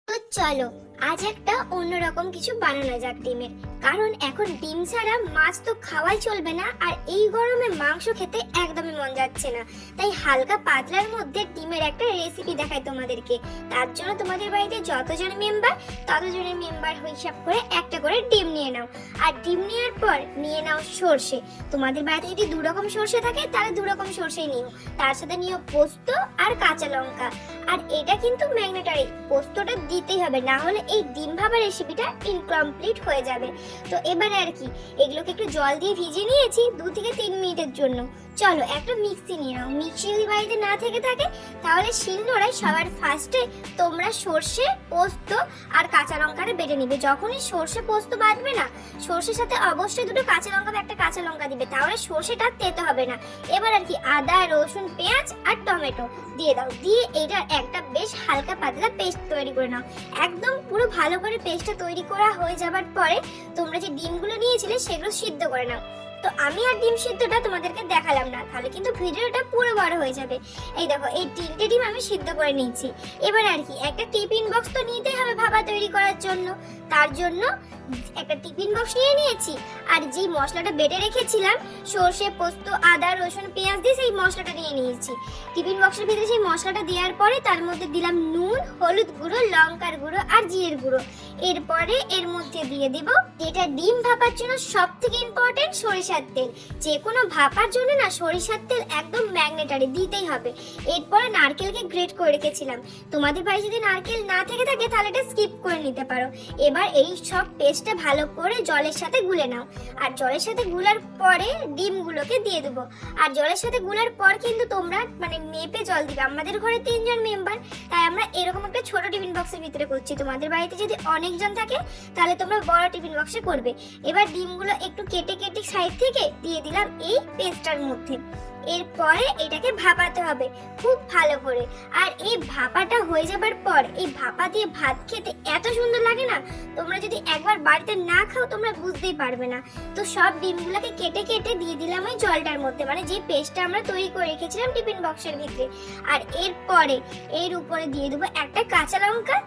তো চলো আজ একটা অন্যরকম কিছু বানানো যাক ডিমের। কারণ এখন ডিম ছাড়া মাছ তো খাওয়াই চলবে না, আর এই গরমে মাংস খেতে একদমই মন যাচ্ছে না। তাই হালকা পাতলার মধ্যে ডিমের একটা রেসিপি দেখাই তোমাদেরকে। তার জন্য তোমাদের বাড়িতে যতজন মেম্বার ততজনের মেম্বার হিসাব করে একটা করে ডিম নিয়ে নাও। আর ডিম নেওয়ার পর নিয়ে নাও সর্ষে। তোমাদের বাড়িতে যদি দু রকম সর্ষে থাকে তাহলে দু রকম সর্ষেই নিও। তার সাথে নিও পোস্ত আর কাঁচা লঙ্কা। আর এটা কিন্তু ম্যাগনেটারি, পোস্তটা দিতেই হবে, না হলে এই ডিম ভাপা রেসিপিটা ইনকমপ্লিট হয়ে যাবে। তো এবারে আর কি, এগুলোকে একটু জল দিয়ে ভিজিয়ে নিয়েছি 2 থেকে 3 মিনিটের জন্য। চলো একটা মিক্সি নিয়ে নাও। মিক্সি যদি বাড়িতে না থেকে থাকে তাহলে শিলনোড়ায় সবার ফার্স্টে তোমরা সর্ষে, পোস্ত আর কাঁচা লঙ্কাটা বেটে নিবে। যখনই সর্ষে পোস্ত বাটবে না, সর্ষের সাথে অবশ্যই দুটো কাঁচা লঙ্কা বা একটা কাঁচা লঙ্কা দিবে, তাহলে সর্ষেটা তেতো হবে না। এবার আর কি আদা, রসুন, পেঁয়াজ আর টমেটো দিয়ে দাও। দিয়ে এটা একটা বেশ হালকা পাতলা পেস্ট তৈরি করে নাও। একদম পুরো ভালো করে পেস্টটা তৈরি করা হয়ে যাবার পরে তোমরা যে ডিমগুলো নিয়েছিলে সেগুলো সিদ্ধ করে নাও। তো আমি আর ডিম সিদ্ধটা তোমাদেরকে দেখালাম না, তাহলে কিন্তু ভিডিওটা পুরো বড় হয়ে যাবে। এই দেখো, এই 3টে ডিম আমি সিদ্ধ করে নিয়েছি। এবার আর কি একটা টিফিন বক্স তো নিতেই হবে ভাপা তৈরি করার জন্য। তার জন্য একটা টিফিন বক্স নিয়ে নিয়েছি, আর যেই মশলাটা বেটে রেখেছিলাম সর্ষে, পোস্ত, আদা, রসুন, পেঁয়াজ দিয়ে সেই মশলাটা নিয়ে নিয়েছি। টিফিন বক্সের ভিতরে সেই মশলাটা দেওয়ার পরে তার মধ্যে দিলাম নুন, হলুদ গুঁড়ো, লঙ্কার গুঁড়ো আর জিরের গুঁড়ো। এরপরে এর মধ্যে দিয়ে দেব এটা ডিম ভাপার জন্য সবথেকে ইম্পর্টেন্ট সরিষার তেল। যে কোনো ভাপার জন্য না সরিষার তেল একদম ম্যাগনেটারি দিতেই হবে। এরপরে নারকেলকে গ্রেট করে রেখেছিলাম। তোমাদের বাড়ি যদি নারকেল না থেকে থাকে তাহলে এটা স্কিপ করে নিতে পারো। এবার এই সব পেস্টটা ভালো করে জলের সাথে গুলে নাও। আর জলের সাথে গুলার পরে ডিমগুলোকে দিয়ে দেবো। আর জলের সাথে গুলার পর কিন্তু তোমরা মেপে জল দিবে। আমাদের ঘরে 3 জন মেম্বার, তাই আমরা এরকম একটা ছোট টিফিন বক্সের ভিতরে করছি। তোমাদের বাড়িতে যদি অনেকজন থাকে তাহলে তোমরা বড় টিফিন বক্সে করবে। এবার ডিমগুলো একটু কেটে কেটে সাইড থেকে দিয়ে দিলাম এই পেস্টটার মধ্যে। এরপরে এটাকে ভাপাতে হবে খুব ভালো করে। আর এই ভাপাটা হয়ে যাবার পর এই ভাপা দিয়ে ভাত খেতে এত সুন্দর লাগে না, তোমরা যদি একবার বাড়িতে না খাও তোমরা বুঝতেই পারবে না। তো সব ডিমগুলোকে কেটে কেটে দিয়ে দিলাম ওই জলটার মধ্যে, মানে যে পেস্টটা আমরা তৈরি করে রেখেছিলাম টিফিন বক্সের ভিতরে। আর এরপরে এর উপরে দিয়ে দেবো একটা কাঁচা লঙ্কা,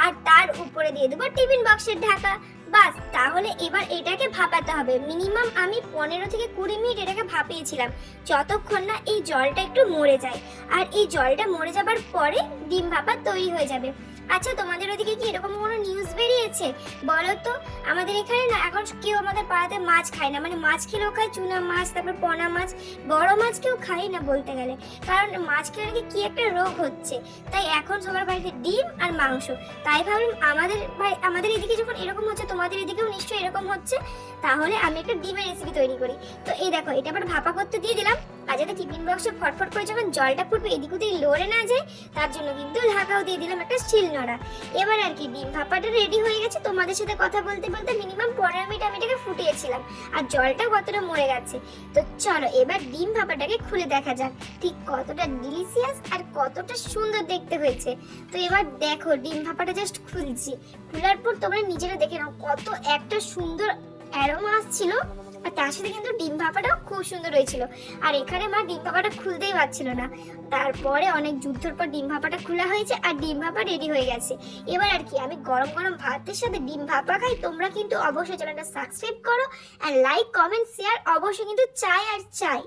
আর তার উপরে দিয়ে দেবো টিফিন বক্সের ঢাকা। বাস, তাহলে এবার এটাকে ভাপাতে হবে। মিনিমাম আমি 15 থেকে 20 মিনিট এটাকে ভাপিয়েছিলাম, যতক্ষণ না এই জলটা একটু মরে যায়। আর এই জলটা মরে যাবার পরে ডিম ভাপা তৈরি হয়ে যাবে। আচ্ছা, তোমাদের ওদিকে কি এরকম কোনো নিউজ বেরিয়েছে বলো তো? আমাদের এখানে না এখন কেউ আমাদের পাড়াতে মাছ খায় না, মানে মাছ খেলেও খায় চুনা মাছ, তারপর পোনা মাছ, বড় মাছ কেউ খায় না বলতে গেলে। কারণ মাছ খেলে নাকি কি একটা রোগ হচ্ছে। তাই এখন সবার বাড়িতে ডিম আর মাংস। তাই ভাবলাম আমাদের এদিকে যখন এরকম হচ্ছে তোমাদের এদিকেও নিশ্চয়ই এরকম হচ্ছে, তাহলে আমি একটা ডিমের রেসিপি তৈরি করি। তো এই দেখো, এটা আবার ভাপা করতে দিয়ে দিলাম। আর যাতে টিফিন বক্সে ফটফট করে যখন জলটা ফুটবে এদিক ওদিক লড়ে না যায়, তার জন্য কিন্তু ঢাকাও দিয়ে দিলাম একটা শিলনোড়া। এবার আর কি ডিম ভাপাটা রেডি হয়ে গেছে। তোমাদের সাথে কথা বলতে বলতে মিনিমাম 15 মিনিট আমি এটাকে ফুটিয়েছিলাম, আর জলটাও কতটা মরে গেছে। তো চলো এবার ডিম ভাপাটাকে খুলে দেখা যাক ঠিক কতটা ডিলিশিয়াস আর কতটা সুন্দর দেখতে হয়েছে। তো এবার দেখো ডিম ভাপাটা জাস্ট খুলছি। খোলার পর তোমরা নিজেরা দেখে নাও কত একটা সুন্দর অ্যারোমা আসছিল। আর তার সাথে কিন্তু ডিম ভাপাটাও খুব সুন্দর হয়েছিল। আর এখানে মা ডিম ভাপাটা খুলতেই পারছিল না। তারপরে অনেক যুদ্ধের পর ডিম ভাপাটা খোলা হয়েছে আর ডিম ভাপা রেডি হয়ে গেছে। এবার আর কি আমি গরম গরম ভাতের সাথে ডিম ভাপা খাই। তোমরা কিন্তু অবশ্যই চ্যানেলটা সাবস্ক্রাইব করো, আর লাইক, কমেন্ট, শেয়ার অবশ্যই কিন্তু চাই আর চাই।